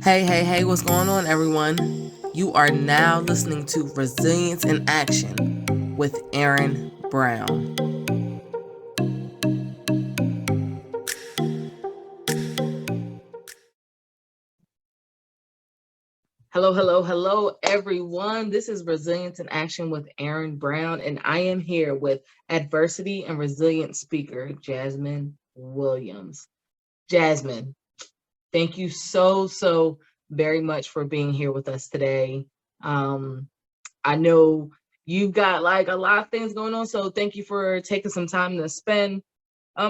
Hey, what's going on, everyone? You are now listening to Resilience in Action with Erin Brown. Hello, everyone. This is Resilience in Action with Erin Brown, and I am here with adversity and resilience speaker, Jasmine Williams. Jasmine, thank you so very much for being here with us today. I know you've got like a lot of things going on, so thank you for taking some time to spend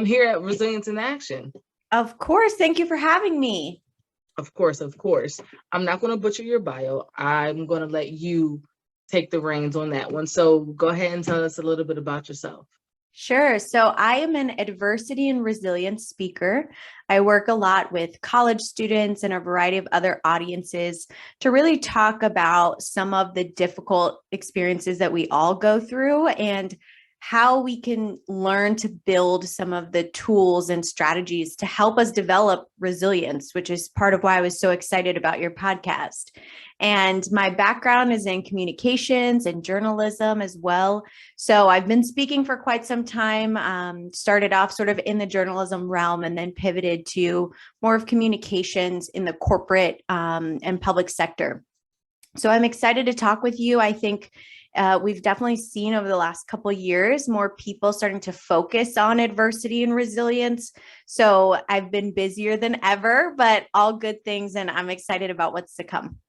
here at Resilience in Action. Of course. Thank you for having me. Of course. I'm not going to butcher your bio. I'm going to let you take the reins on that one. So go ahead and tell us a little bit about yourself. Sure. So I am an adversity and resilience speaker. I work a lot with college students and a variety of other audiences to really talk about some of the difficult experiences that we all go through and how we can learn to build some of the tools and strategies to help us develop resilience, which is part of why I was so excited about your podcast. And my background is in communications and journalism as well. So I've been speaking for quite some time, started off sort of in the journalism realm and then pivoted to more of communications in the corporate and public sector. So I'm excited to talk with you. I think we've definitely seen over the last couple of years more people starting to focus on adversity and resilience. So I've been busier than ever, but all good things, and I'm excited about what's to come.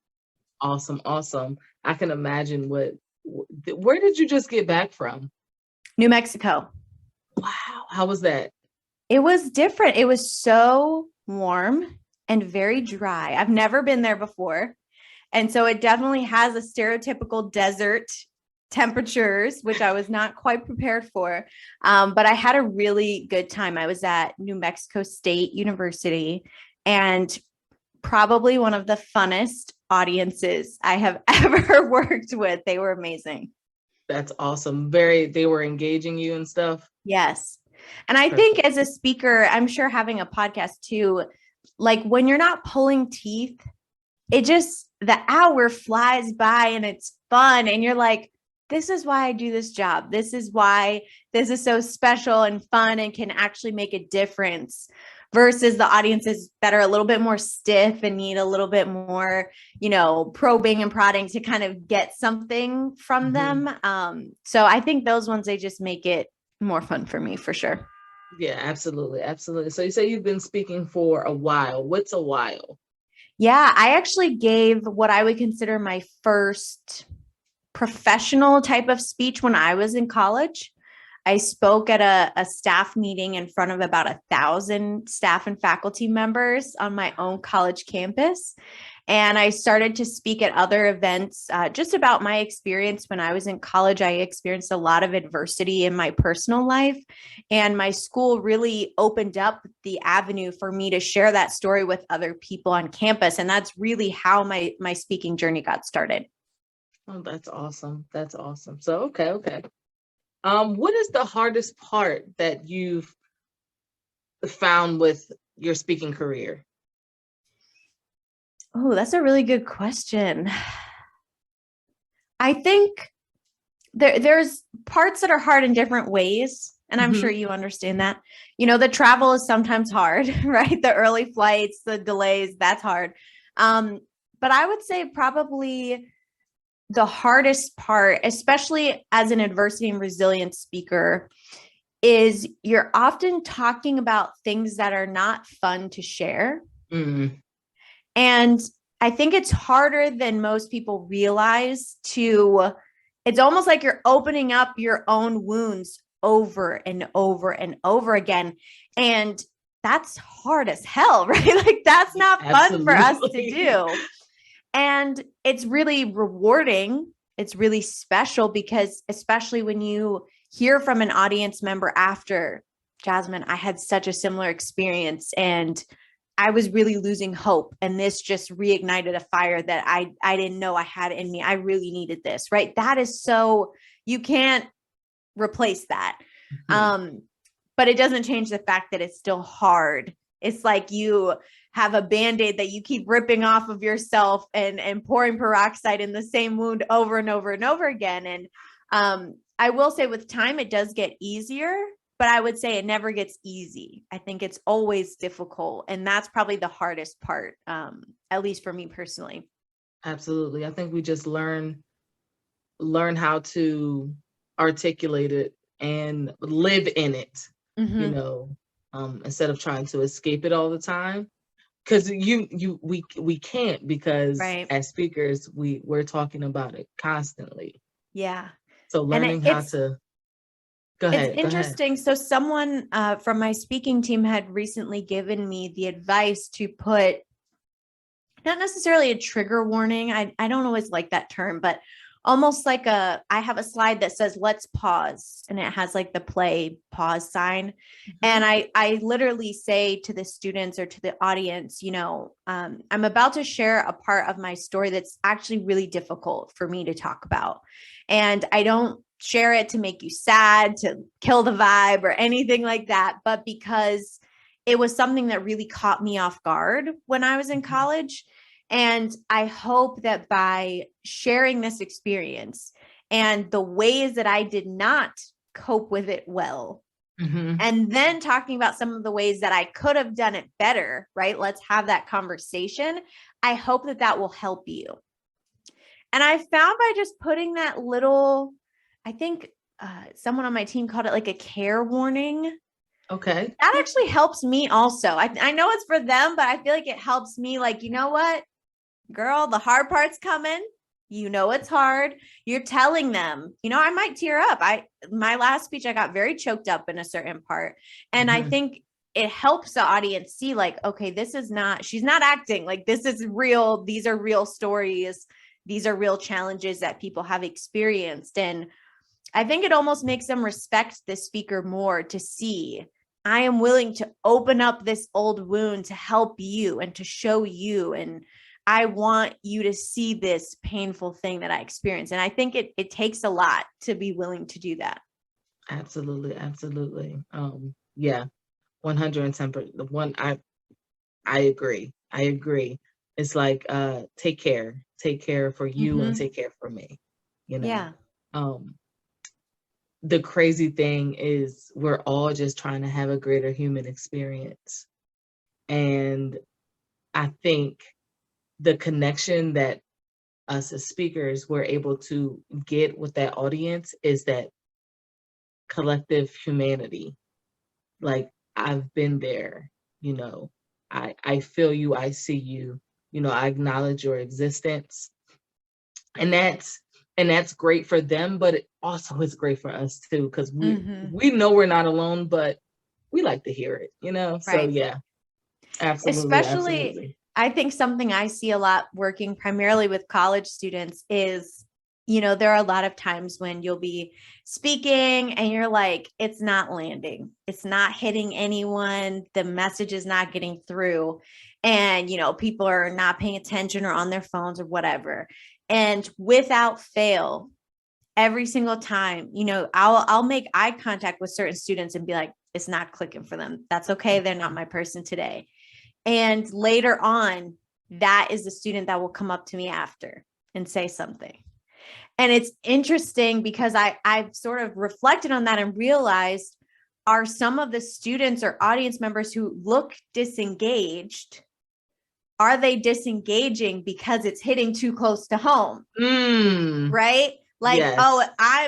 Awesome. I can imagine where did you just get back from? New Mexico. Wow. How was that? It was different. It was so warm and very dry. I've never been there before. And so it definitely has a stereotypical desert temperatures, which I was not quite prepared for. But I had a really good time. I was at New Mexico State University and probably one of the funnest audiences I have ever worked with. They were amazing. That's awesome. They were engaging you and stuff. Yes. And I think as a speaker, I'm sure having a podcast too, like when you're not pulling teeth, the hour flies by and it's fun. And you're like, this is why I do this job. This is why this is so special and fun and can actually make a difference versus the audiences that are a little bit more stiff and need a little bit more, probing and prodding to kind of get something from them. So I think those ones, they just make it more fun for me for sure. Yeah, absolutely. So you say you've been speaking for a while. What's a while? Yeah, I actually gave what I would consider my first professional type of speech when I was in college. I spoke at a staff meeting in front of about 1,000 staff and faculty members on my own college campus. And I started to speak at other events just about my experience when I was in college. I experienced a lot of adversity in my personal life, and my school really opened up the avenue for me to share that story with other people on campus. And that's really how my speaking journey got started. Oh, that's awesome. So, okay. What is the hardest part that you've found with your speaking career? Oh, that's a really good question. I think there's parts that are hard in different ways. And I'm sure you understand that. The travel is sometimes hard, right? The early flights, the delays, that's hard. But I would say probably the hardest part, especially as an adversity and resilience speaker, is you're often talking about things that are not fun to share. And I think it's harder than most people realize it's almost like you're opening up your own wounds over and over and over again. And that's hard as hell, right? Like that's not fun for us to do. And it's really rewarding. It's really special because especially when you hear from an audience member after, Jasmine, I had such a similar experience and I was really losing hope. And this just reignited a fire that I didn't know I had in me. I really needed this, right? That is so, you can't replace that. But it doesn't change the fact that it's still hard. It's like you have a Band-Aid that you keep ripping off of yourself and pouring peroxide in the same wound over and over and over again. And I will say with time, it does get easier, but I would say it never gets easy. I think it's always difficult. And that's probably the hardest part, at least for me personally. Absolutely. I think we just learn how to articulate it and live in it, Mm-hmm. you know, instead of trying to escape it all the time. Because we can't, because Right. as speakers, we're talking about it constantly. Yeah. So learning how to go It's ahead. interesting. So someone from my speaking team had recently given me the advice to put not necessarily a trigger warning. I don't always like that term, but almost like I have a slide that says, let's pause. And it has like the play pause sign. Mm-hmm. And I literally say to the students or to the audience, you know, I'm about to share a part of my story that's actually really difficult for me to talk about. And I don't share it to make you sad, to kill the vibe or anything like that, but because it was something that really caught me off guard when I was in college. And I hope that by sharing this experience and the ways that I did not cope with it well, mm-hmm. and then talking about some of the ways that I could have done it better, right? Let's have that conversation. I hope that that will help you. And I found by just putting that little, I think someone on my team called it like a care warning. Okay. That actually helps me also. I know it's for them, but I feel like it helps me. Like, you know what, girl, the hard part's coming. You know, it's hard. You're telling them, you know, I might tear up. My last speech, I got very choked up in a certain part. And mm-hmm. I think it helps the audience see like, okay, she's not acting, like this is real. These are real stories. These are real challenges that people have experienced. And I think it almost makes them respect the speaker more to see, I am willing to open up this old wound to help you and to show you. And I want you to see this painful thing that I experienced. And I think it takes a lot to be willing to do that. Absolutely. Absolutely. Yeah. 110%. I agree. It's like, take care for you, mm-hmm. and take care for me, you know? Yeah. The crazy thing is we're all just trying to have a greater human experience. And I think the connection that us as speakers were able to get with that audience is that collective humanity. Like, I've been there, you know, I feel you, I see you, you know, I acknowledge your existence. And that's great for them, but it also is great for us too, because we know we're not alone, but we like to hear it, you know? Right. So yeah, absolutely. Especially, I think something I see a lot working primarily with college students is, you know, there are a lot of times when you'll be speaking and you're like, it's not landing. It's not hitting anyone. The message is not getting through. And, you know, people are not paying attention or on their phones or whatever. And without fail, every single time, you know, I'll make eye contact with certain students and be like, it's not clicking for them. That's okay. They're not my person today. And later on, that is the student that will come up to me after and say something. And it's interesting because I've sort of reflected on that and realized, are some of the students or audience members who look disengaged, are they disengaging because it's hitting too close to home? Right? Like, yes. Oh,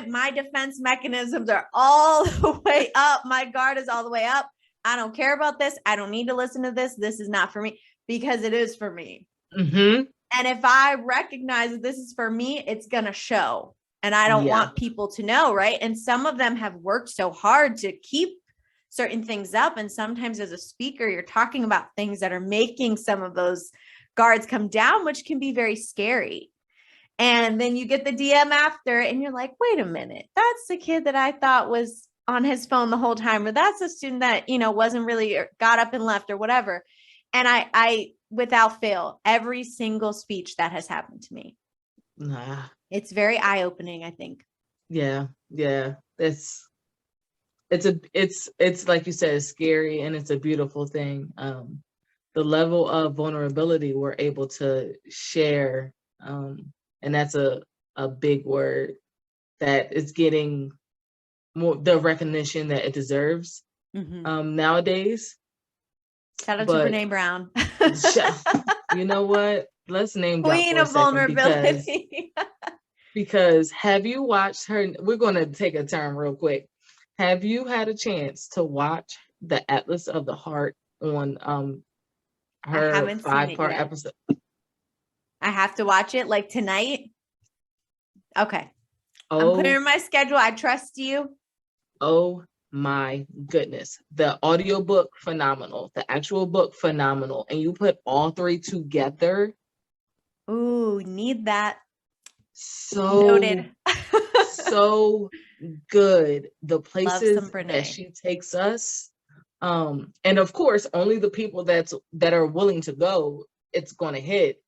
my defense mechanisms are all the way up. My guard is all the way up. I don't care about this. I don't need to listen to this. This is not for me, because it is for me. Mm-hmm. And if I recognize that this is for me, it's going to show. And I don't want people to know, right? And some of them have worked so hard to keep certain things up. And sometimes as a speaker, you're talking about things that are making some of those guards come down, which can be very scary. And then you get the DM after and you're like, wait a minute, that's the kid that I thought was on his phone the whole time, or that's a student that, you know, wasn't really, got up and left or whatever. And I without fail, every single speech that has happened to me. It's very eye-opening, I think. Yeah. It's like you said, it's scary and it's a beautiful thing. the level of vulnerability we're able to share. And that's a big word that is getting more the recognition that it deserves nowadays. Shout out to But Brene Brown. you know what? Let's name drop Queen for a of second vulnerability. because have you watched her? We're going to take a turn real quick. Have you had a chance to watch the Atlas of the Heart on I her haven't seen it 5-part yet. episode? I have to watch it like tonight. Okay. I'm Oh, clearing my schedule. I trust you. oh my goodness. The audiobook, phenomenal. The actual book, phenomenal. And you put all three together. Ooh, need that. So Noted. so good. The Love places some Brene. that she takes us. And of course, only the people that are willing to go, it's gonna hit.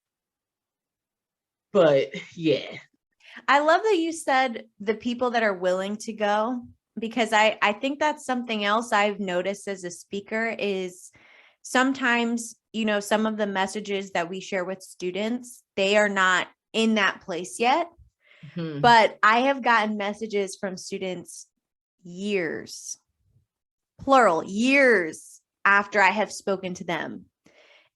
But yeah. I love that you said the people that are willing to go, because I think that's something else I've noticed as a speaker is sometimes, you know, some of the messages that we share with students, they are not in that place yet. Mhm. But I have gotten messages from students years, plural, years after I have spoken to them.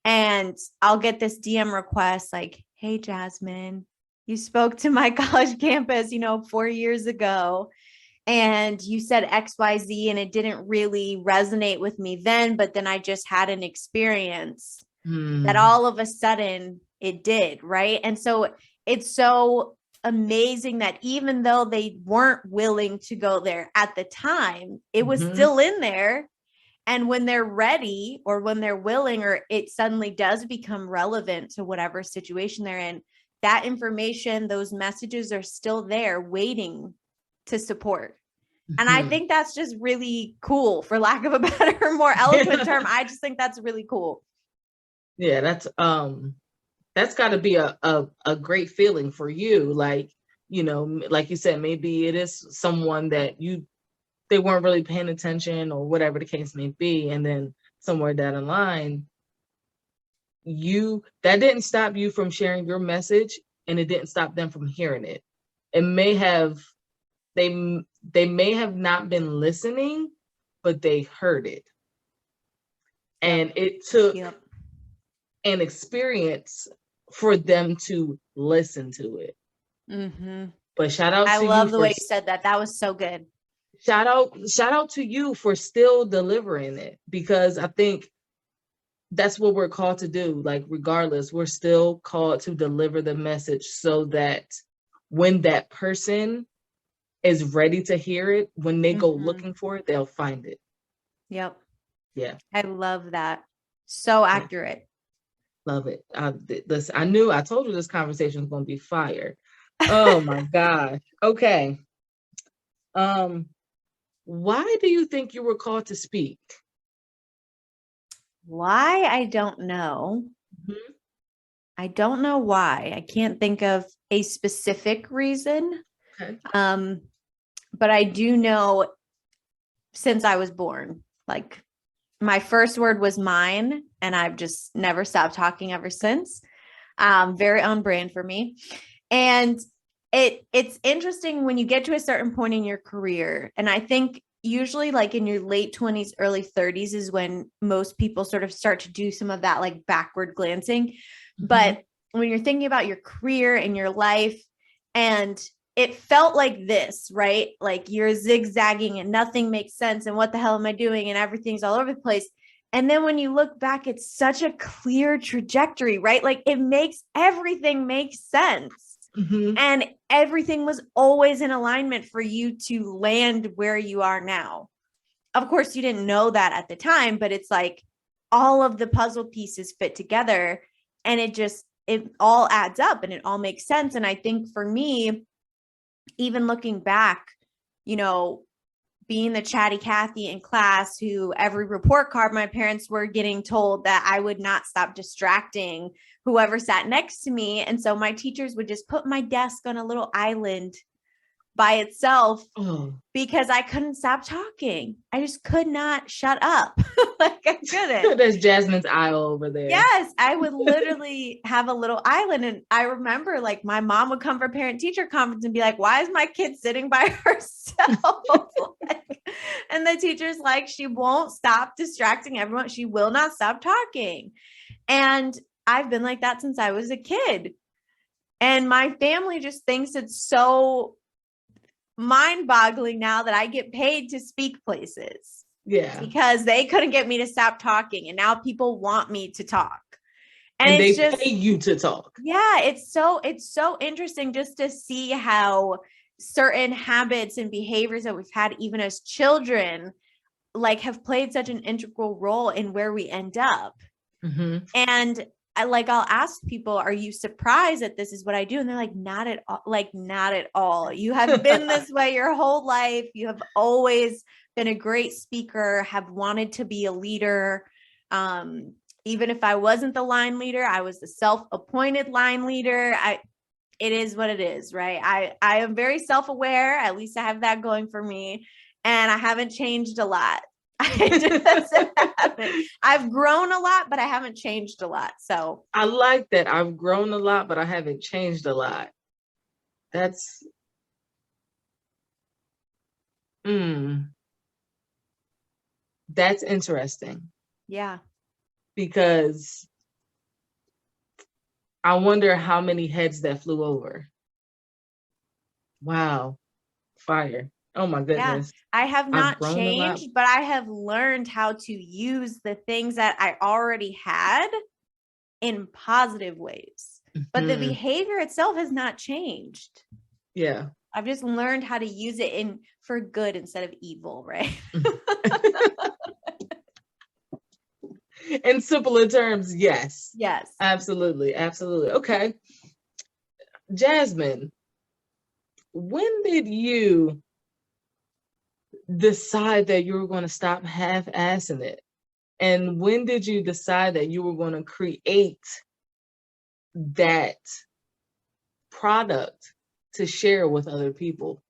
And I'll get this DM request like, hey, Jasmine, you spoke to my college campus, 4 years ago, and you said XYZ, and it didn't really resonate with me then, but then I just had an experience that all of a sudden it did, right? And so it's so amazing that even though they weren't willing to go there at the time, it was still in there. And when they're ready or when they're willing, or it suddenly does become relevant to whatever situation they're in, that information, those messages are still there waiting to support. And I think that's just really cool, for lack of a better, more eloquent term. I just think that's really cool. Yeah, that's got to be a great feeling for you. Like, like you said, maybe it is someone that they weren't really paying attention or whatever the case may be. And then somewhere down the line, that didn't stop you from sharing your message, and it didn't stop them from hearing it. It may have, they may have not been listening, but they heard it. And it took an experience for them to listen to it. But shout out to you. I love the way you said that. That was so good. Shout out to you for still delivering it, because I think that's what we're called to do. Like, regardless, we're still called to deliver the message so that when that person is ready to hear it, when they go looking for it, they'll find it. Yep. Yeah. I love that. So accurate. Love it. Listen, I told you this conversation was going to be fire. Oh my gosh. Okay. Why do you think you were called to speak? Why? I don't know. I don't know why. I can't think of a specific reason. Okay. But I do know since I was born, like, my first word was mine, and I've just never stopped talking ever since. Very on brand for me. And it's interesting when you get to a certain point in your career. And I think usually like in your late 20s, early 30s is when most people sort of start to do some of that like backward glancing. But when you're thinking about your career and your life, and it felt like this, right? Like you're zigzagging and nothing makes sense. And what the hell am I doing? And everything's all over the place. And then when you look back, it's such a clear trajectory, right? Like everything makes sense. And everything was always in alignment for you to land where you are now. Of course, you didn't know that at the time, but it's like all of the puzzle pieces fit together, and it all adds up and it all makes sense. And I think for me, even looking back, being the chatty Cathy in class who every report card, my parents were getting told that I would not stop distracting whoever sat next to me. And so my teachers would just put my desk on a little island by itself Oh, because I couldn't stop talking. I just could not shut up. Like I couldn't. there's Jasmine's aisle over there. Yes, I would literally have a little island. And I remember like my mom would come for parent teacher conference and be like, why is my kid sitting by herself? Like, and the teacher's like, she won't stop distracting everyone. She will not stop talking. And I've been like that since I was a kid. And my family just thinks it's so mind-boggling now that I get paid to speak places. Yeah. Because they couldn't get me to stop talking. And now people want me to talk. And it's they just, pay you to talk. Yeah, it's so interesting just to see how certain habits and behaviors that we've had even as children like have played such an integral role in where we end up. Mm-hmm. And I'll ask people, are you surprised that this is what I do? And they're like, not at all. Like, not at all. You have been this way your whole life. You have always been a great speaker, have wanted to be a leader. Even if I wasn't the line leader, I was the self-appointed line leader. It is what it is, right? I am very self-aware. At least I have that going for me. And I haven't changed a lot. I've grown a lot, but I haven't changed a lot. So I like that. I've grown a lot, but I haven't changed a lot. That's interesting. Yeah. Because I wonder how many heads that flew over. Wow. Fire. Oh my goodness. Yeah, I have not changed, but I have learned how to use the things that I already had in positive ways. Mm-hmm. But the behavior itself has not changed. Yeah. I've just learned how to use it for good instead of evil, right? In simpler terms, yes. Yes. Absolutely. Absolutely. Okay. Jasmine, when did you decide that you were going to stop half-assing it? And when did you decide that you were going to create that product to share with other people?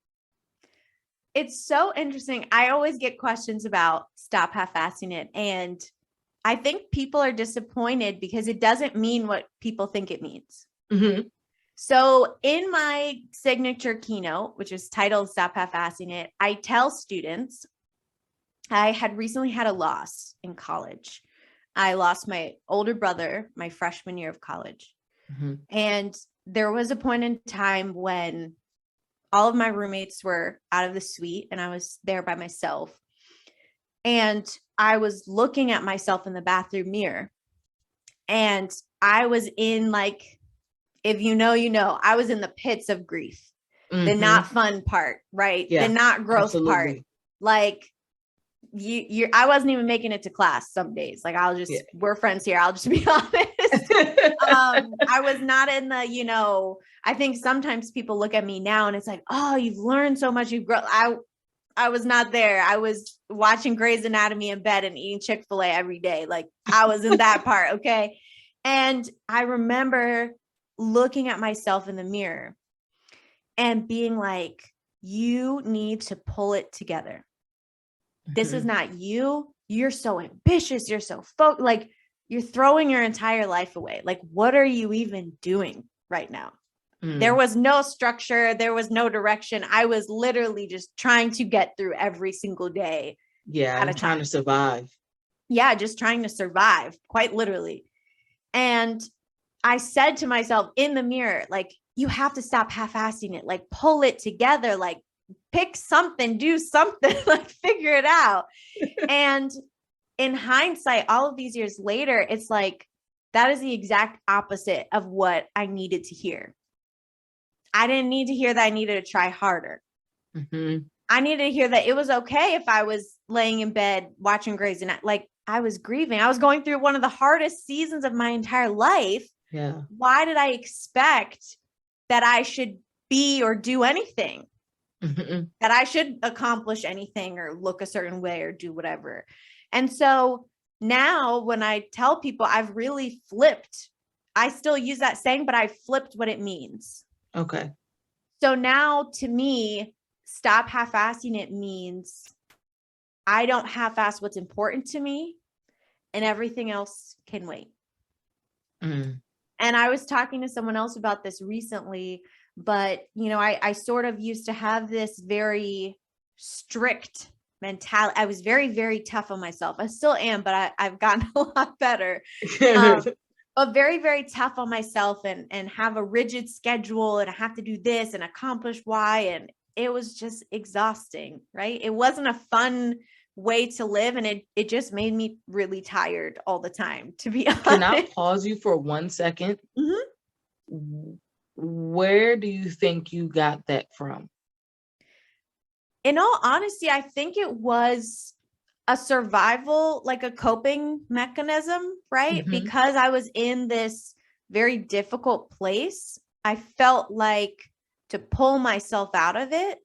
It's so interesting. I always get questions about stop half-assing it. And I think people are disappointed because it doesn't mean what people think it means. Mm-hmm. So in my signature keynote, which is titled Stop Half-Assing It, I tell students, I had recently had a loss in college. I lost my older brother my freshman year of college. Mm-hmm. And there was a point in time when all of my roommates were out of the suite and I was there by myself. And I was looking at myself in the bathroom mirror. And I was in if you know, I was in the pits of grief, the not fun part, right? Yeah, the not growth part. Like I wasn't even making it to class some days. Like we're friends here. I'll just be honest. I was not in the, I think sometimes people look at me now and it's like, oh, you've learned so much. You've grown. I was not there. I was watching Grey's Anatomy in bed and eating Chick-fil-A every day. Like I was in that part. Okay. And I remember looking at myself in the mirror and being like, you need to pull it together. Mm-hmm. This is not you. You're so ambitious. You're so like you're throwing your entire life away. Like, what are you even doing right now? Mm. There was no structure. There was no direction. I was literally just trying to get through every single day. Yeah. I'm trying to survive. Yeah. Just trying to survive, quite literally. And I said to myself in the mirror, like, you have to stop half-assing it, like pull it together, like pick something, do something, like figure it out. And in hindsight, all of these years later, it's like, that is the exact opposite of what I needed to hear. I didn't need to hear that I needed to try harder. Mm-hmm. I needed to hear that it was okay if I was laying in bed watching Grey's Anatomy. Like I was grieving. I was going through one of the hardest seasons of my entire life. Yeah. Why did I expect that I should be or do anything? Mm-hmm. That I should accomplish anything or look a certain way or do whatever. And so now when I tell people, I've really flipped. I still use that saying, but I flipped what it means. Okay. So now to me, stop half-assing it means I don't half-ass what's important to me and everything else can wait. Mm. And I was talking to someone else about this recently, but I sort of used to have this very strict mentality. I was very, very tough on myself. I still am, but I've gotten a lot better. But very, very tough on myself and have a rigid schedule and I have to do this and accomplish Y. And it was just exhausting, right? It wasn't a fun way to live. And it just made me really tired all the time, to be honest. Can I pause you for 1 second? Mm-hmm. Where do you think you got that from? In all honesty, I think it was a survival, like a coping mechanism, right? Mm-hmm. Because I was in this very difficult place, I felt like to pull myself out of it,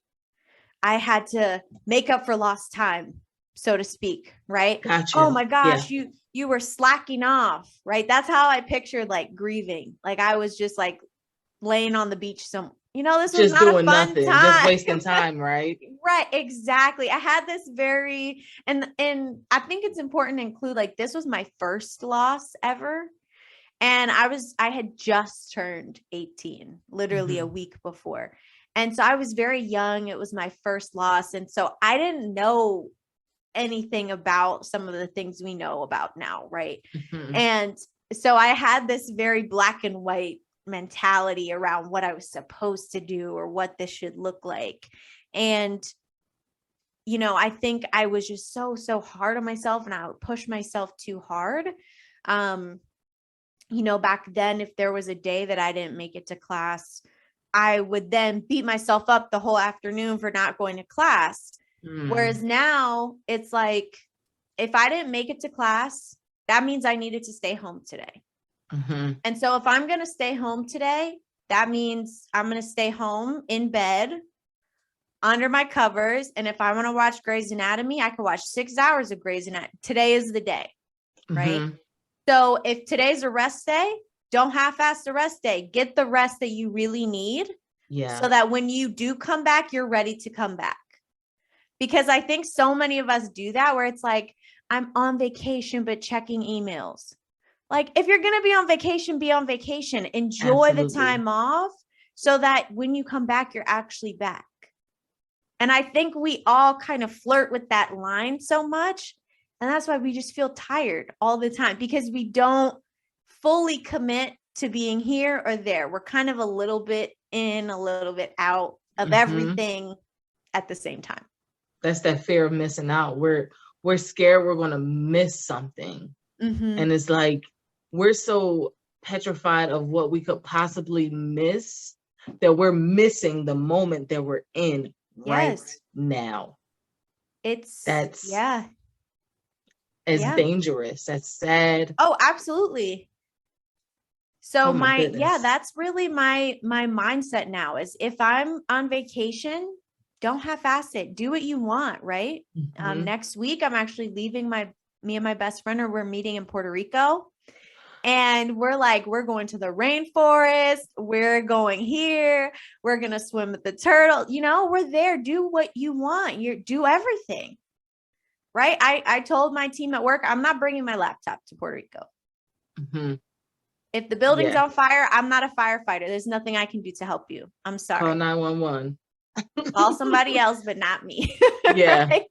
I had to make up for lost time, so to speak, right? Gotcha. Oh my gosh, you were slacking off, right? That's how I pictured like grieving. Like I was just like laying on the beach this was just not doing a fun nothing, time. just wasting time, right? Right, exactly. I had this very, and I think it's important to include, like, this was my first loss ever. And I had just turned 18, literally a week before. And so I was very young. It was my first loss. And so I didn't know anything about some of the things we know about now, right? Mm-hmm. And so I had this very black and white mentality around what I was supposed to do or what this should look like. And, I think I was just so hard on myself and I would push myself too hard. Back then, if there was a day that I didn't make it to class, I would then beat myself up the whole afternoon for not going to class. Whereas now it's like, if I didn't make it to class, that means I needed to stay home today. Mm-hmm. And so if I'm going to stay home today, that means I'm going to stay home in bed under my covers. And if I want to watch Grey's Anatomy, I can watch 6 hours of Grey's Anatomy. Today is the day, right? Mm-hmm. So if today's a rest day, don't half-ass the rest day. Get the rest that you really need. Yeah. So that when you do come back, you're ready to come back. Because I think so many of us do that where it's like, I'm on vacation, but checking emails. Like, if you're going to be on vacation, be on vacation. Enjoy Absolutely. the time off so that when you come back, you're actually back. And I think we all kind of flirt with that line so much. And that's why we just feel tired all the time because we don't fully commit to being here or there. We're kind of a little bit in, a little bit out of everything at the same time. That's that fear of missing out. We're scared we're going to miss something. And it's like, we're so petrified of what we could possibly miss that we're missing the moment that we're in right now. That's dangerous. That's sad. Oh, absolutely. So goodness. that's really my mindset now is if I'm on vacation, don't half-ass it. Do what you want, right? Next week, I'm actually leaving me and my best friend, or we're meeting in Puerto Rico. And we're going to the rainforest. We're going here. We're going to swim with the turtle. We're there. Do what you want. Do everything. Right. I told my team at work, I'm not bringing my laptop to Puerto Rico. If the building's on fire, I'm not a firefighter. There's nothing I can do to help you. I'm sorry. Call 911. Call somebody else, but not me. Yeah. Right?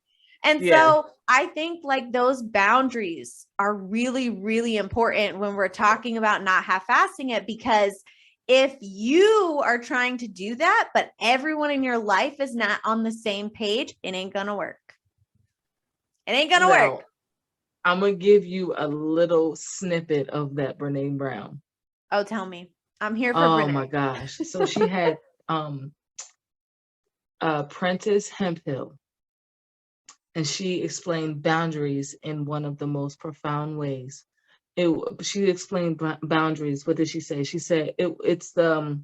And so I think like those boundaries are really, really important when we're talking about not half-assing it, because if you are trying to do that, but everyone in your life is not on the same page, it ain't going to work. It ain't going to work. I'm going to give you a little snippet of that Brene Brown. Oh, tell me. I'm here for Brene. Oh my gosh. So she had Prentice Hemphill. And she explained boundaries in one of the most profound ways. She explained boundaries. What did she say? She said it's the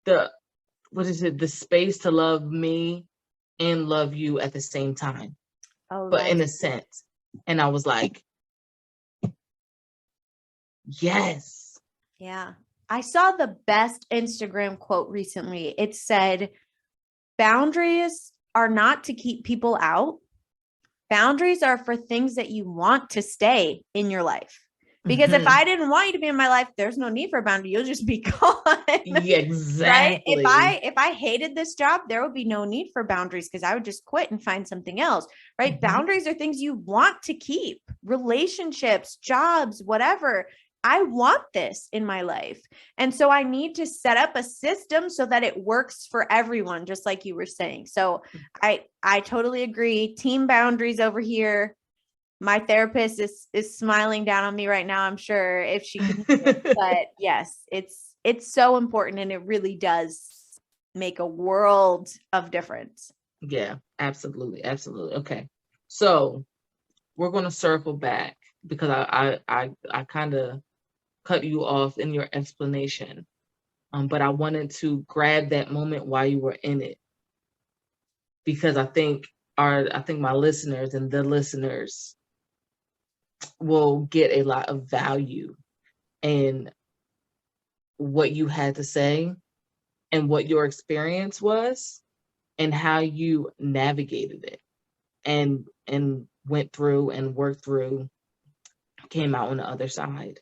what is it? The space to love me and love you at the same time. Oh, but in a sense. And I was like, yes. Yeah. I saw the best Instagram quote recently. It said, boundaries are not to keep people out. Boundaries are for things that you want to stay in your life. Because if I didn't want you to be in my life, there's no need for a boundary. You'll just be gone. Yeah, exactly. Right? If I hated this job, there would be no need for boundaries because I would just quit and find something else. Right? Boundaries are things you want to keep. Relationships, jobs, whatever. I want this in my life. And so I need to set up a system so that it works for everyone, just like you were saying. So I totally agree. Team boundaries over here. My therapist is smiling down on me right now, I'm sure, if she can hear it. But yes, it's so important, and it really does make a world of difference. Yeah, absolutely. Absolutely. Okay. So we're going to circle back because I kind of cut you off in your explanation. But I wanted to grab that moment while you were in it, because I think my listeners and the listeners will get a lot of value in what you had to say and what your experience was and how you navigated it and went through and worked through, came out on the other side.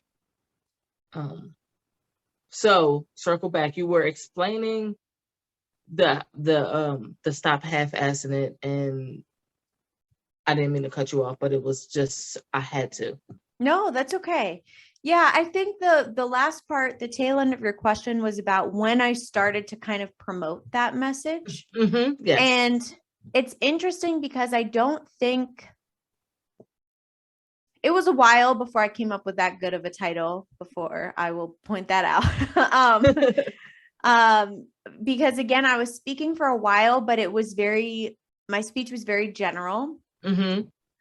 So circle back, you were explaining the stop half-assing it, and I didn't mean to cut you off, but it was just, I had to. No, that's okay. Yeah, I think the last part, the tail end of your question, was about when I started to kind of promote that message. Yes. And it's interesting because I don't think it was a while before I came up with that good of a title, before I will point that out. Because again, I was speaking for a while, but my speech was very general.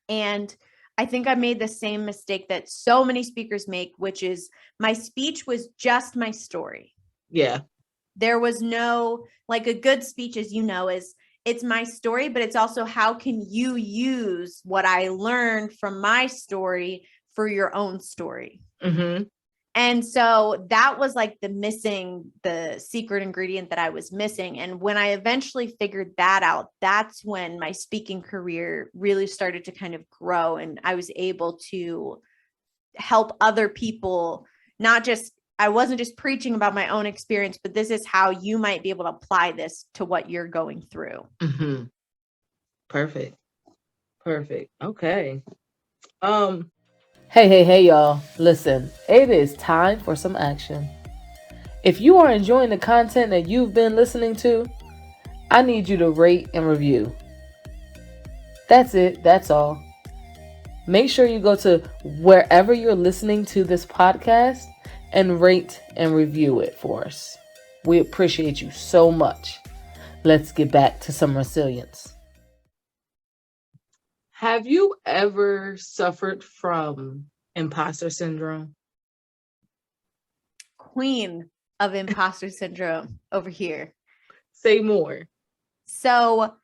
And I think I made the same mistake that so many speakers make, which is my speech was just my story. Yeah. There was no, like, a good speech, as you know, it's my story, but it's also how can you use what I learned from my story for your own story. And so that was like the secret ingredient that I was missing. And when I eventually figured that out, that's when my speaking career really started to kind of grow. And I was able to help other people, I wasn't just preaching about my own experience, but this is how you might be able to apply this to what you're going through. Perfect. Okay. Hey, y'all. Listen, it is time for some action. If you are enjoying the content that you've been listening to, I need you to rate and review. That's it. That's all. Make sure you go to wherever you're listening to this podcast and rate and review it for us. We appreciate you so much. Let's get back to some resilience. Have you ever suffered from imposter syndrome? Queen of imposter syndrome over here. Say more. So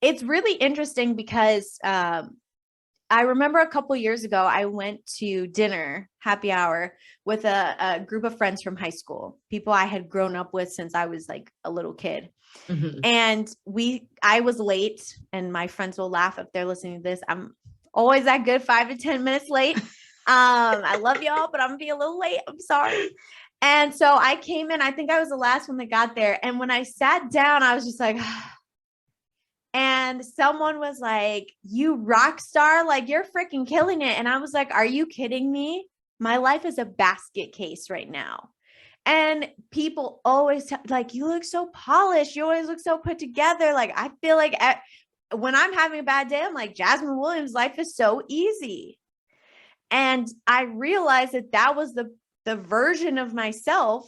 it's really interesting because I remember a couple years ago, I went to dinner, happy hour, with a group of friends from high school, people I had grown up with since I was like a little kid. And I was late, and my friends will laugh if they're listening to this. I'm always that good 5 to 10 minutes late. I love y'all, but I'm gonna be a little late. I'm sorry. And so I came in, I think I was the last one that got there. And when I sat down, I was just like, and someone was like, you rock star, like you're freaking killing it. And I was like, are you kidding me? My life is a basket case right now. And people always like, you look so polished. You always look so put together. Like, I feel like when I'm having a bad day, I'm like, Jasmine Williams' life is so easy. And I realized that was the version of myself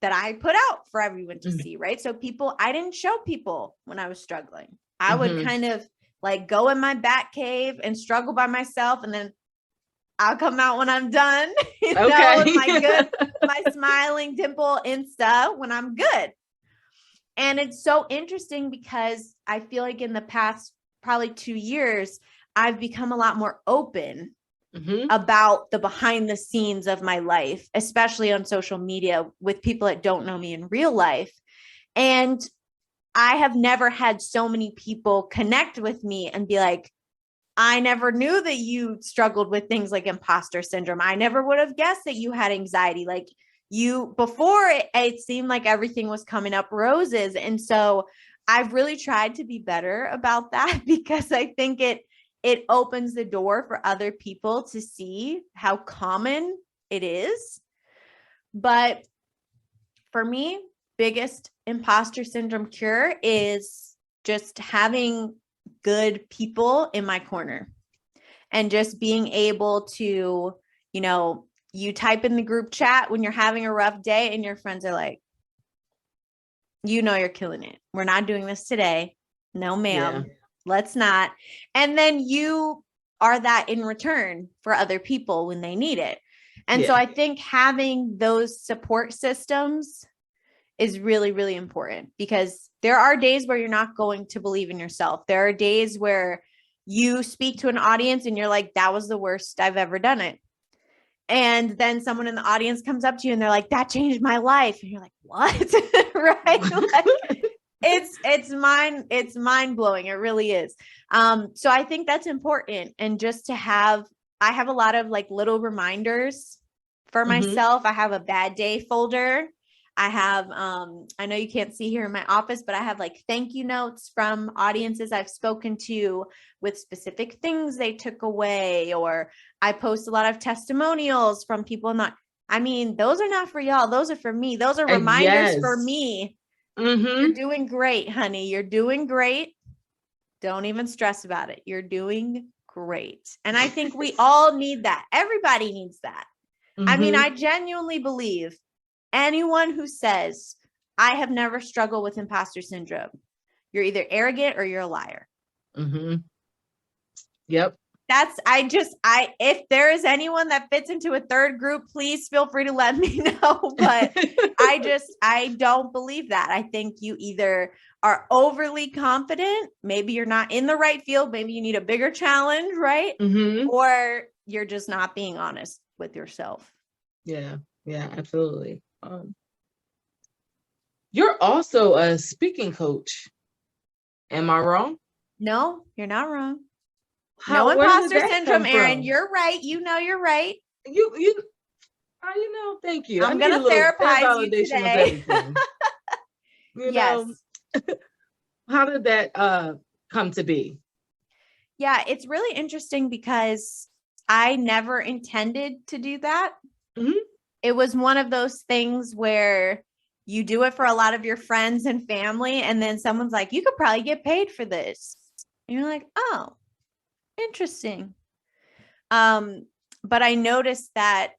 that I put out for everyone to see, right? So I didn't show people when I was struggling. I would kind of like go in my bat cave and struggle by myself, and then I'll come out when I'm done, with my smiling dimple Insta when I'm good. And it's so interesting because I feel like in the past probably 2 years, I've become a lot more open about the behind the scenes of my life, especially on social media with people that don't know me in real life. And I have never had so many people connect with me and be like, I never knew that you struggled with things like imposter syndrome. I never would have guessed that you had anxiety. Like before it seemed like everything was coming up roses. And so I've really tried to be better about that because I think it opens the door for other people to see how common it is. But for me, biggest imposter syndrome cure is just having good people in my corner and just being able to, you type in the group chat when you're having a rough day and your friends are like, you're killing it. We're not doing this today. No, ma'am, let's not. And then you are that in return for other people when they need it. And so I think having those support systems is really, really important because there are days where you're not going to believe in yourself. There are days where you speak to an audience and you're like, that was the worst I've ever done it. And then someone in the audience comes up to you and they're like, that changed my life. And you're like, what? Right? Like, it's mind blowing. It really is. So I think that's important. And just I have a lot of like little reminders for myself. I have a bad day folder. I have, I know you can't see here in my office, but I have like thank you notes from audiences I've spoken to with specific things they took away, or I post a lot of testimonials from people. Those are not for y'all. Those are for me. Those are reminders for me. You're doing great, honey. You're doing great. Don't even stress about it. You're doing great. And I think we all need that. Everybody needs that. I genuinely believe anyone who says, I have never struggled with imposter syndrome, you're either arrogant or you're a liar. Yep. If there is anyone that fits into a third group, please feel free to let me know. But I don't believe that. I think you either are overly confident, maybe you're not in the right field, maybe you need a bigger challenge, right? Or you're just not being honest with yourself. Yeah, absolutely. You're also a speaking coach. Am I wrong? No, you're not wrong. No imposter syndrome, Erin. You're right. You're right. Thank you. I'm going to therapize you today. Yes. How did that come to be? Yeah, it's really interesting because I never intended to do that. It was one of those things where you do it for a lot of your friends and family, and then someone's like, you could probably get paid for this. And you're like, oh, interesting. But I noticed that,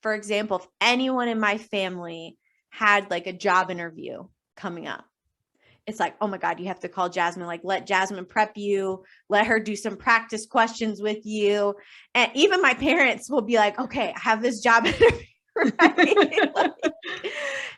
for example, if anyone in my family had like a job interview coming up, it's like, oh my God, you have to call Jasmine, like let Jasmine prep you, let her do some practice questions with you. And even my parents will be like, okay, I have this job interview. Right?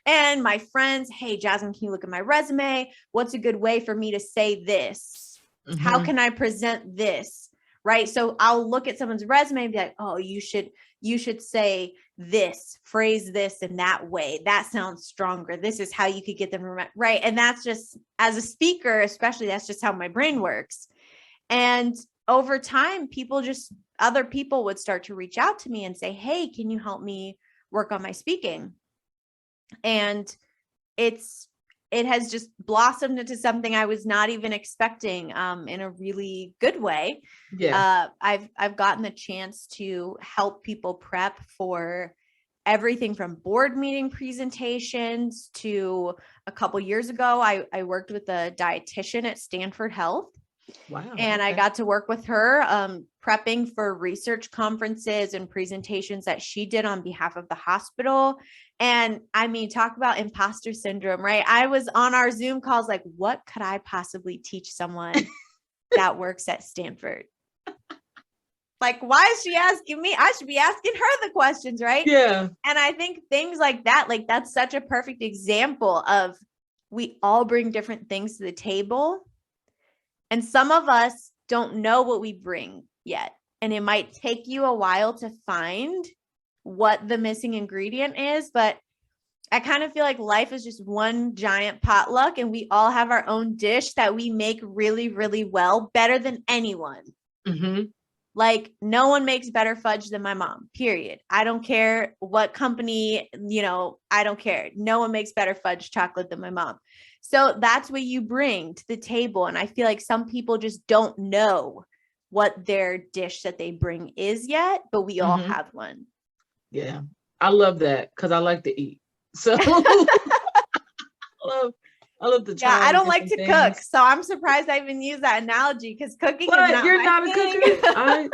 And my friends, hey, Jasmine, can you look at my resume? What's a good way for me to say this? How can I present this? Right. So I'll look at someone's resume and be like, oh, you should say this, phrase this in that way. That sounds stronger. This is how you could get them right. And that's just, as a speaker, especially, that's just how my brain works. And over time, other people would start to reach out to me and say, hey, can you help me work on my speaking? And it has just blossomed into something I was not even expecting, in a really good way. Yeah. I've gotten the chance to help people prep for everything from board meeting presentations to a couple years ago, I worked with a dietitian at Stanford Health. Wow. And I got to work with her, prepping for research conferences and presentations that she did on behalf of the hospital. And talk about imposter syndrome, right? I was on our Zoom calls like, what could I possibly teach someone that works at Stanford? Like, why is she asking me? I should be asking her the questions, right? Yeah. And I think things like that, like that's such a perfect example of we all bring different things to the table. And some of us don't know what we bring yet. And it might take you a while to find what the missing ingredient is. But I kind of feel like life is just one giant potluck and we all have our own dish that we make really, really well, better than anyone. Mm-hmm. Like no one makes better fudge than my mom, period. I don't care what company, I don't care. No one makes better fudge chocolate than my mom. So that's what you bring to the table. And I feel like some people just don't know what their dish that they bring is yet, but we all have one. Yeah. I love that because I like to eat. So I love to Yeah, try I the don't like different to cook, things. so I'm surprised I even use that analogy because cooking is But not you're my not a thing. cooker.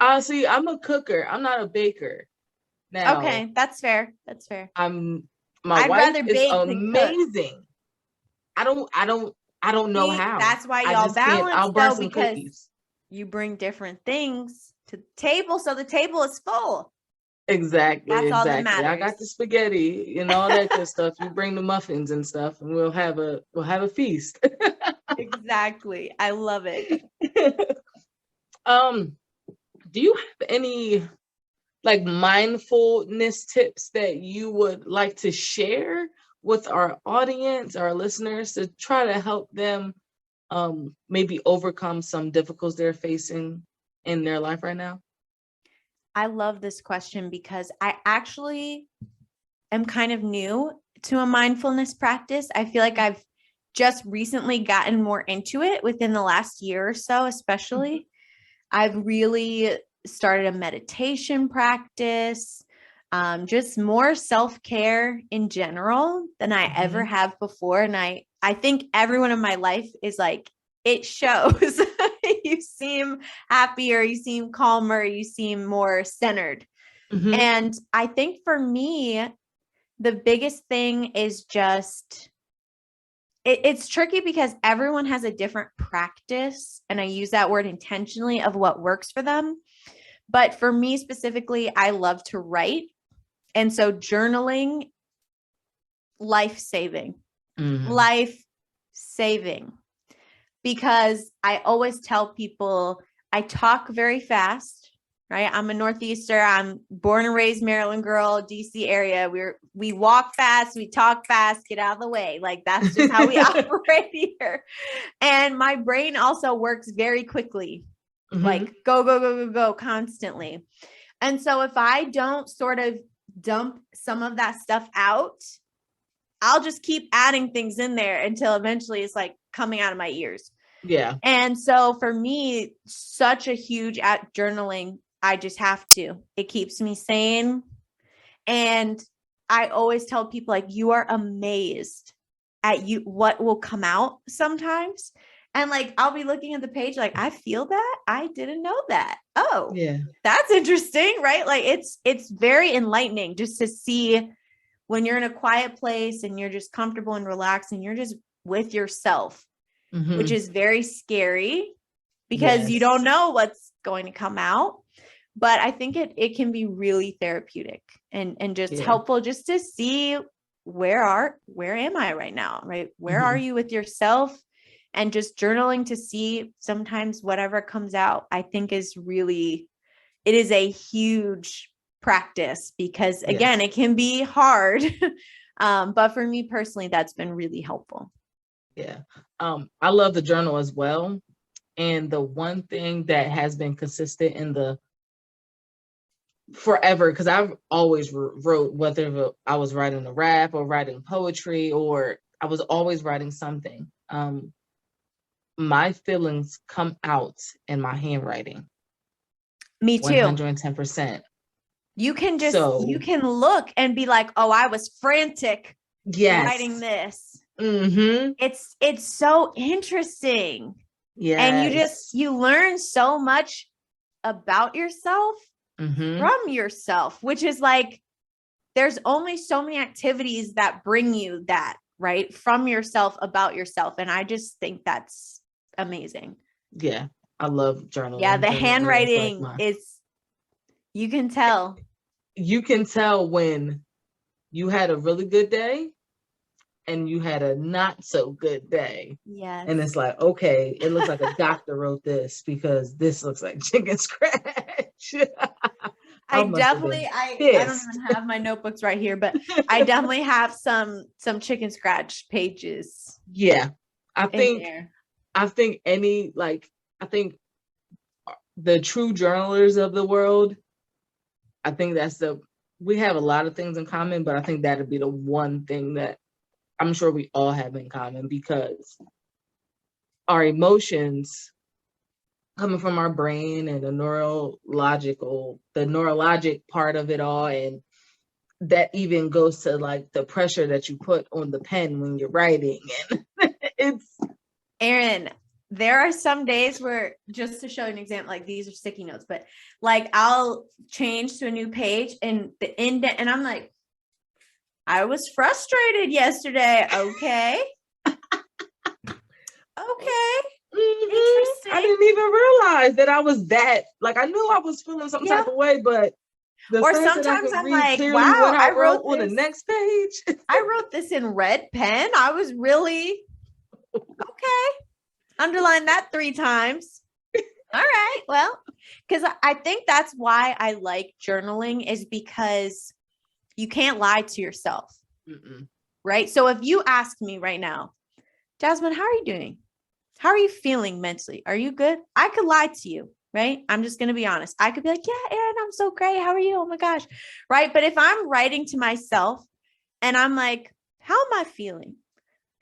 I see. I'm a cooker. I'm not a baker. Now, Okay, that's fair. That's fair. My I'd wife rather is bake than cook. amazing. I don't know See, how. that's why I y'all just can't. balance I'll burn though, some because cookies. you bring different things to the table, so the table is full. Exactly, That's all that exactly. I matters. got the spaghetti and all that good stuff. You bring the muffins and stuff, and we'll have a feast. Exactly. I love it. um, do you have any like mindfulness tips that you would like to share with our audience, our listeners, to try to help them maybe overcome some difficulties they're facing in their life right now? I love this question because I actually am kind of new to a mindfulness practice. I feel like I've just recently gotten more into it within the last year or so, especially. I've really started a meditation practice, just more self-care in general than I ever have before. And I think everyone in my life is like, it shows. You seem happier, you seem calmer, you seem more centered. And I think for me, the biggest thing is just it's tricky because everyone has a different practice. And I use that word intentionally of what works for them. But for me specifically, I love to write. And so journaling, life saving, life saving, because I always tell people I talk very fast, right? I'm a Northeaster. I'm born and raised Maryland girl, DC area. We walk fast, we talk fast, get out of the way. Like that's just how we operate here. And my brain also works very quickly, like go, go, go, go, go constantly. And so if I don't sort of dump some of that stuff out, I'll just keep adding things in there until eventually it's like coming out of my ears. Yeah. And so for me, such a huge at journaling, I just have to. It keeps me sane. And I always tell people like, you are amazed at what will come out sometimes. And like, I'll be looking at the page, like, I feel that. I didn't know that. Oh, Yeah. that's interesting, right? Like it's very enlightening just to see when you're in a quiet place and you're just comfortable and relaxed and you're just with yourself, which is very scary because you don't know what's going to come out. But I think it can be really therapeutic and just helpful just to see where am I right now, right? Where are you with yourself? And just journaling to see sometimes whatever comes out, I think it is a huge practice because again, it can be hard. But for me personally, that's been really helpful. Yeah. I love the journal as well. And the one thing that has been consistent in the forever, because I've always wrote, whether I was writing a rap or writing poetry, or I was always writing something. My feelings come out in my handwriting. Me too. 110%. You can look and be like, oh, I was frantic writing this. It's so interesting. Yeah. And you learn so much about yourself from yourself, which is like, there's only so many activities that bring you that, right? From yourself, about yourself. And I just think that's amazing. Yeah. I love journaling. Yeah. The handwriting you can tell. You can tell when you had a really good day and you had a not so good day. Yes. And it's like, okay, it looks like a doctor wrote this because this looks like chicken scratch. I must have been definitely, I don't pissed. even have my notebooks right here, but I definitely have some chicken scratch pages Yeah. I in think there. I think any like I think the true journalers of the world, I think we have a lot of things in common, but I think that'd be the one thing that I'm sure we all have in common, because our emotions coming from our brain and the neurologic part of it all, and that even goes to like the pressure that you put on the pen when you're writing, and it's Erin, there are some days where, just to show an example, like these are sticky notes, but like I'll change to a new page and the indent, and I'm like, I was frustrated yesterday. Okay. Okay. I Interesting. didn't even realize that I was that, like, I knew I was feeling some Yeah. type of way, but the Or fact that I sometimes can I'm read like, clearly what wow, I wrote on the next page. I wrote this in red pen. I was really okay. Underline that 3 times. All right. Well, because I think that's why I like journaling, is because you can't lie to yourself. Mm-mm. Right. So if you ask me right now, Jasmine, how are you doing? How are you feeling mentally? Are you good? I could lie to you. Right. I'm just going to be honest. I could be like, yeah, Erin, I'm so great. How are you? Oh my gosh. Right. But if I'm writing to myself and I'm like, how am I feeling?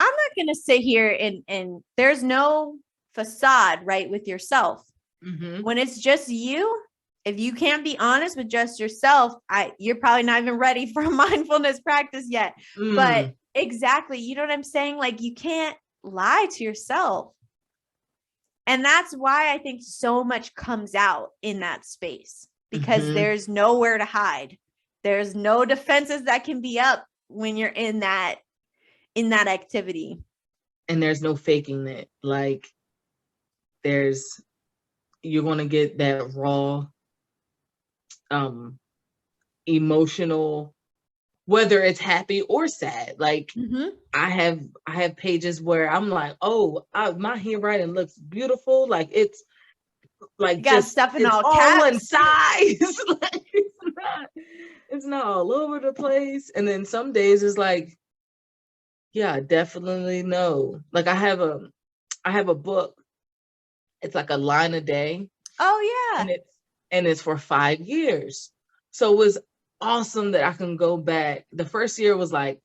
I'm not going to sit here and there's no facade, right, with yourself. Mm-hmm. When it's just you, if you can't be honest with just yourself, you're probably not even ready for a mindfulness practice yet. But exactly, you know what I'm saying? Like, you can't lie to yourself. And that's why I think so much comes out in that space, because there's nowhere to hide. There's no defenses that can be up when you're in that activity. And there's no faking it. Like, you're going to get that raw emotional, whether it's happy or sad. Like, I have pages where I'm like, oh, my handwriting looks beautiful. Like, it's like, you got stuff in it's all all caps. one size. Like, it's not all over the place. And then some days it's like, yeah, definitely no. Like, I have a book. It's like a line a day. Oh yeah. And it's for 5 years. So it was awesome that I can go back. The first year was like,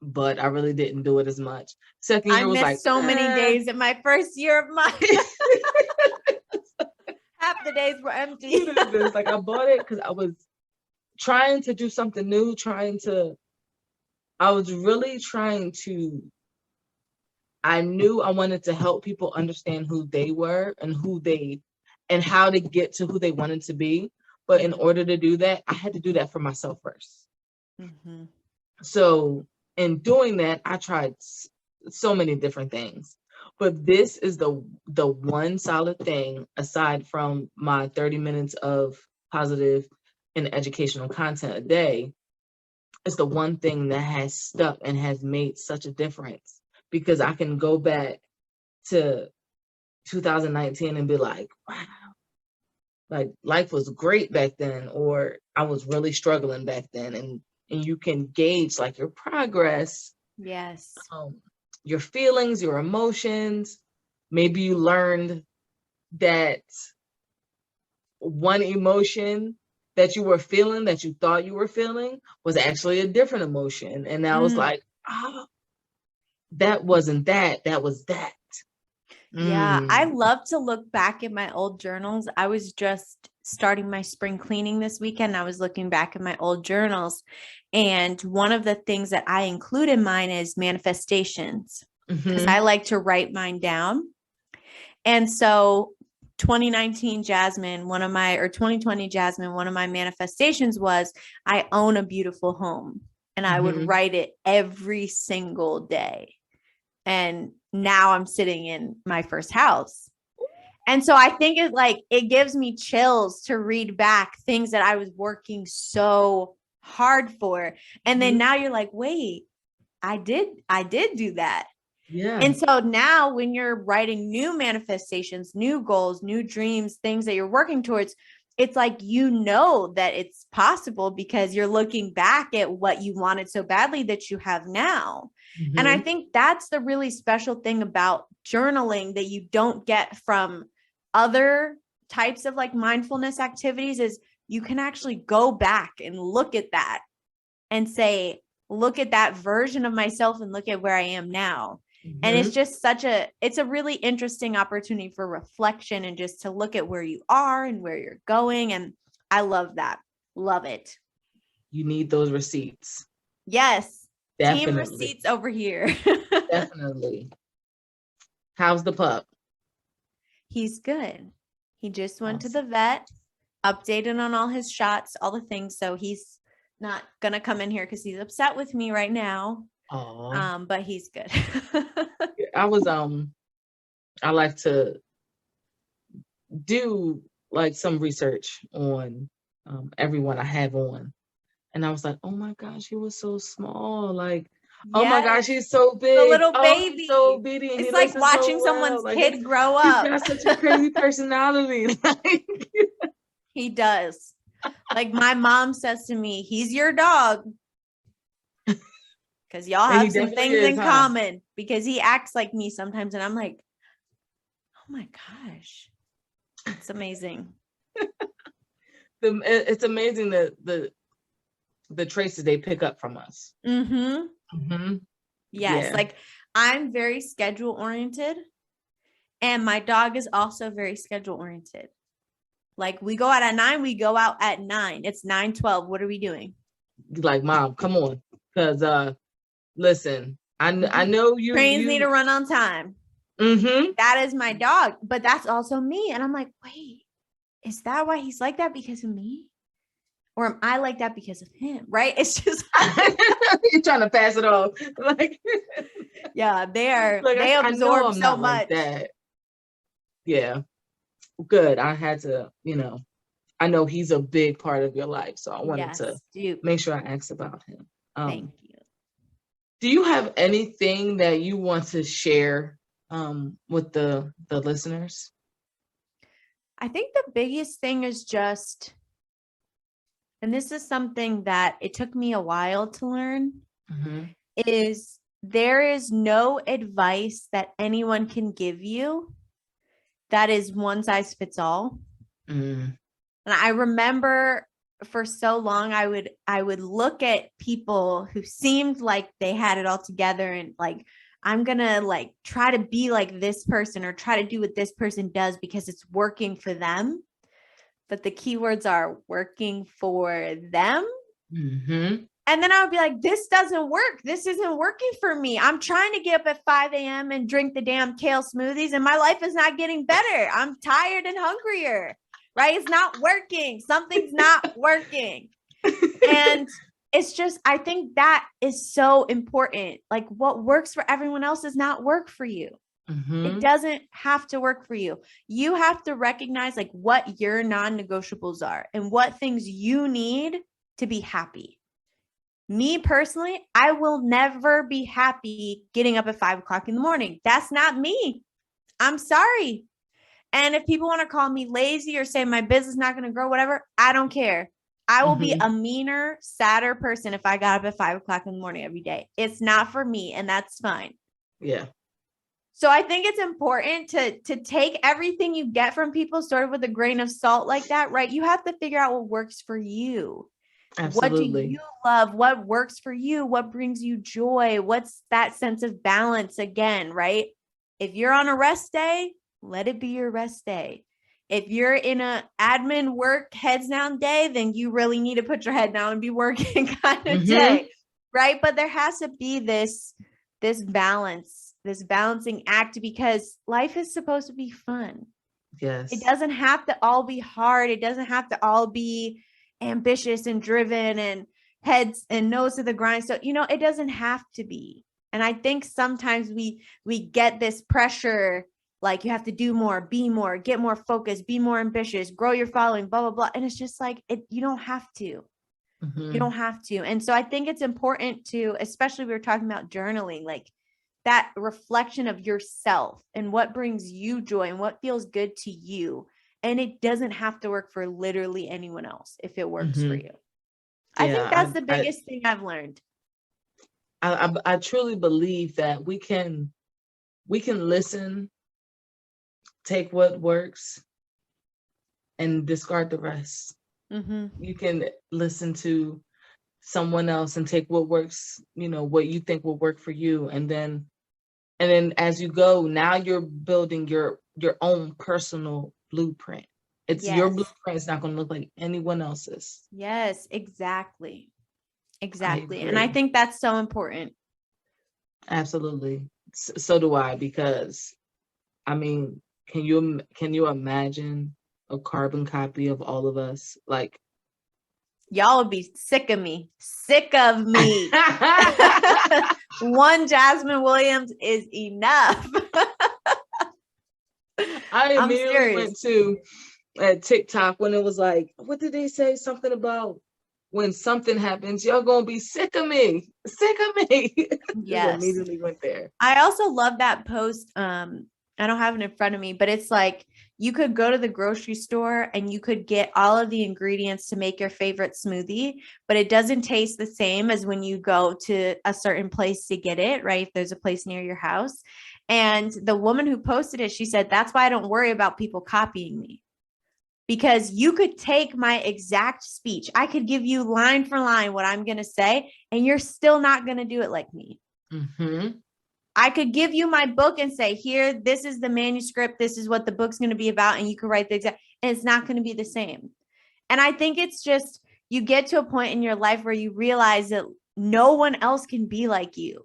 but I really didn't do it as much. Second I year was like, missed so many days in my first year of mine. Half the days were empty. Like, I bought it because I was trying to do something new, I was really trying to, I knew I wanted to help people understand who they were and how to get to who they wanted to be. But in order to do that, I had to do that for myself first. So in doing that, I tried so many different things. But this is the one solid thing, aside from my 30 minutes of positive and educational content a day, is the one thing that has stuck and has made such a difference, because I can go back to 2019 and be like, wow, like, life was great back then, or I was really struggling back then. And you can gauge like your progress. Yes. Your feelings, your emotions. Maybe you learned that one emotion that you were feeling, that you thought you were feeling, was actually a different emotion. And I was like, oh, that wasn't that, that was that. Yeah, I love to look back at my old journals. I was just starting my spring cleaning this weekend. I was looking back at my old journals. And one of the things that I include in mine is manifestations, because I like to write mine down. And so 2019 Jasmine, 2020 Jasmine, one of my manifestations was, I own a beautiful home, and I would write it every single day. And now I'm sitting in my first house. And so I think it gives me chills to read back things that I was working so hard for. And then now you're like, wait, I did do that. Yeah. And so now when you're writing new manifestations, new goals, new dreams, things that you're working towards, it's like, you know, that it's possible because you're looking back at what you wanted so badly that you have now. And I think that's the really special thing about journaling that you don't get from other types of like mindfulness activities, is you can actually go back and look at that and say, look at that version of myself and look at where I am now. And it's just it's a really interesting opportunity for reflection and just to look at where you are and where you're going. And I love that. Love it. You need those receipts. Yes. Definitely. Team receipts over here. Definitely. How's the pup? He's good. He just went to the vet, updated on all his shots, all the things. So he's not going to come in here because he's upset with me right now. But he's good. I like to do like some research on everyone I have on. And I was like, oh my gosh, he was so small. Like, oh my gosh, he's so big. The little baby. He's so bitty. And it's like watching someone's kid grow up. He's got such a crazy personality. He does. Like my mom says to me, he's your dog. Because y'all have some things in common, because he acts like me sometimes. And I'm like, oh my gosh, it's amazing. It's amazing the traits that they pick up from us. Yes. Yeah. Like I'm very schedule oriented, and my dog is also very schedule oriented. Like we go out at 9, we go out at 9. It's 9:12. What are we doing? Like, Mom, come on. Because listen, I know you trains need to run on time. That is my dog, but that's also me. And I'm like, wait, is that why he's like that? Because of me? Or am I like that because of him? Right? It's just you're trying to pass it off. Like, yeah, they absorb so much. Like that. Yeah. Good. I had to, I know he's a big part of your life. So I wanted to make sure I asked about him. Thank you. Do you have anything that you want to share with the listeners? I think the biggest thing is just, and this is something that it took me a while to learn, is there is no advice that anyone can give you that is one size fits all. And I remember for so long, I would look at people who seemed like they had it all together and like, I'm going to like try to be like this person or try to do what this person does because it's working for them. But the keywords are working for them. And then I would be like, this doesn't work. This isn't working for me. I'm trying to get up at 5 a.m. and drink the damn kale smoothies and my life is not getting better. I'm tired and hungrier. Right? It's not working. Something's not working. And it's just, I think that is so important. Like what works for everyone else does not work for you. It doesn't have to work for you. You have to recognize like what your non-negotiables are and what things you need to be happy. Me personally, I will never be happy getting up at 5 o'clock in the morning. That's not me. I'm sorry. And if people want to call me lazy or say my business is not going to grow, whatever, I don't care. I will be a meaner, sadder person if I got up at 5 o'clock in the morning every day. It's not for me, and that's fine. Yeah. So I think it's important to take everything you get from people sort of with a grain of salt like that, right? You have to figure out what works for you. Absolutely. What do you love? What works for you? What brings you joy? What's that sense of balance again, right? If you're on a rest day, let it be your rest day. If you're in a admin work heads down day, then you really need to put your head down and be working kind of day, right? But there has to be this balance, this balancing act, because life is supposed to be fun. Yes. It doesn't have to all be hard. It doesn't have to all be ambitious and driven and heads and nose to the grind. So, it doesn't have to be. And I think sometimes we get this pressure, like you have to do more, be more, get more focused, be more ambitious, grow your following, blah, blah, blah. And it's just like, you don't have to. You don't have to. And so I think it's important to, especially we were talking about journaling, like that reflection of yourself and what brings you joy and what feels good to you. And it doesn't have to work for literally anyone else if it works for Mhm. you. I think Yeah, that's the biggest thing I've learned. I truly believe that we can listen, take what works, and discard the rest. You can listen to someone else and take what works, what you think will work for you, and then as you go, now you're building your own personal blueprint. It's your Yes. blueprint. It's not going to look like anyone else's. Yes, exactly. I Exactly. And I agree. think that's so important. Absolutely. So do I, because I mean, can you imagine a carbon copy of all of us? Like, Y'all would be sick of me. Sick of me. One Jasmine Williams is enough. I I'm immediately serious. went to TikTok when it was like, what did they say? Something about when something happens, y'all gonna be sick of me. Sick of me. Just Yes. immediately went there. I also love that post. I don't have it in front of me, but it's like you could go to the grocery store and you could get all of the ingredients to make your favorite smoothie, but it doesn't taste the same as when you go to a certain place to get it, right? If there's a place near your house. And the woman who posted it, she said, that's why I don't worry about people copying me. Because you could take my exact speech. I could give you line for line what I'm going to say, and you're still not going to do it like me. Mm-hmm. I could give you my book and say, here, this is the manuscript. This is what the book's going to be about. And you can write the exact, and it's not going to be the same. And I think it's just, you get to a point in your life where you realize that no one else can be like you.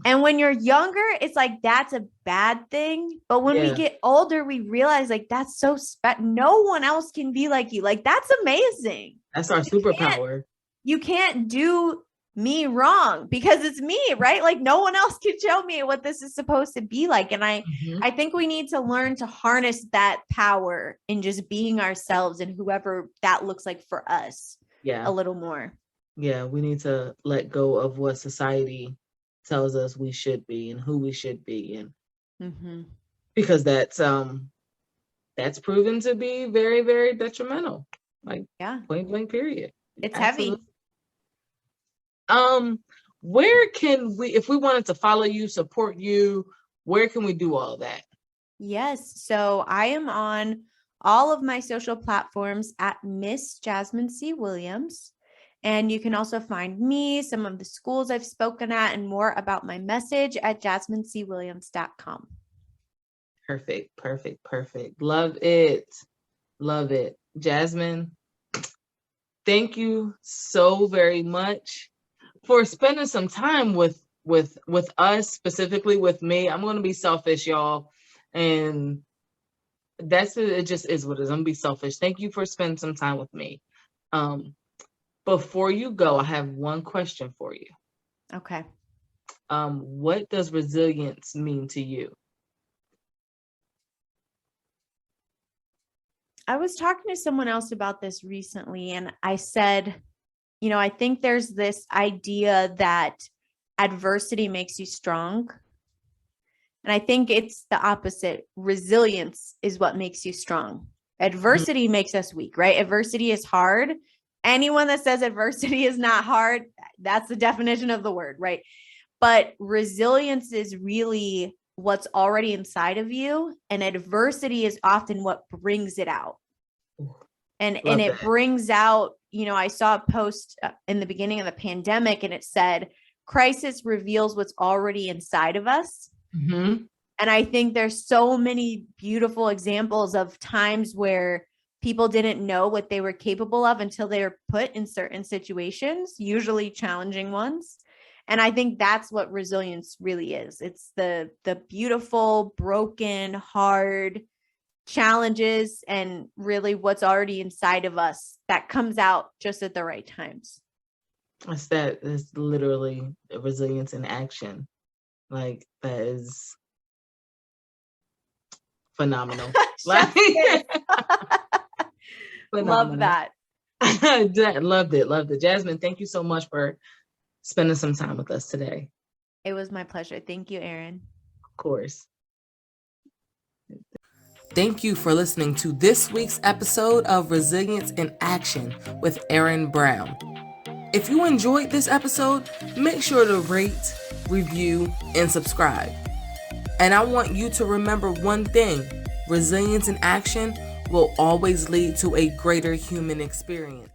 And when you're younger, it's like, that's a bad thing. But when we get older, we realize like, that's so special. No one else can be like you. Like, that's amazing. That's our superpower. You can't do me wrong because it's me, right? Like no one else can show me what this is supposed to be like. And I think we need to learn to harness that power in just being ourselves and whoever that looks like for us a little more. Yeah, we need to let go of what society tells us we should be and who we should be, and because that's proven to be very, very detrimental. Like, point blank period. It's heavy. Where can we, if we wanted to follow you, support you, where can we do all that? Yes. So I am on all of my social platforms at Miss Jasmine C. Williams. And you can also find me, some of the schools I've spoken at, and more about my message at jasminecwilliams.com. Perfect, perfect, perfect. Love it. Love it. Jasmine, thank you so very much for spending some time with us, specifically with me. I'm going to be selfish, y'all. And it just is what it is. I'm going to be selfish. Thank you for spending some time with me. Before you go, I have one question for you. Okay. What does resilience mean to you? I was talking to someone else about this recently, and I said, I think there's this idea that adversity makes you strong. And I think it's the opposite. Resilience is what makes you strong. Adversity makes us weak, right? Adversity is hard. Anyone that says adversity is not hard, that's the definition of the word, right? But resilience is really what's already inside of you, and adversity is often what brings it out. And it brings out, I saw a post in the beginning of the pandemic, and it said, crisis reveals what's already inside of us. And I think there's so many beautiful examples of times where people didn't know what they were capable of until they were put in certain situations, usually challenging ones. And I think that's what resilience really is. It's the beautiful, broken, hard challenges and really what's already inside of us that comes out just at the right times. It's literally resilience in action. Like, that is phenomenal. Love that. Loved it. Jasmine, thank you so much for spending some time with us today. It was my pleasure. Thank you, Erin. Of course. Thank you for listening to this week's episode of Resilience in Action with Erin Brown. If you enjoyed this episode, make sure to rate, review, and subscribe. And I want you to remember one thing: resilience in action will always lead to a greater human experience.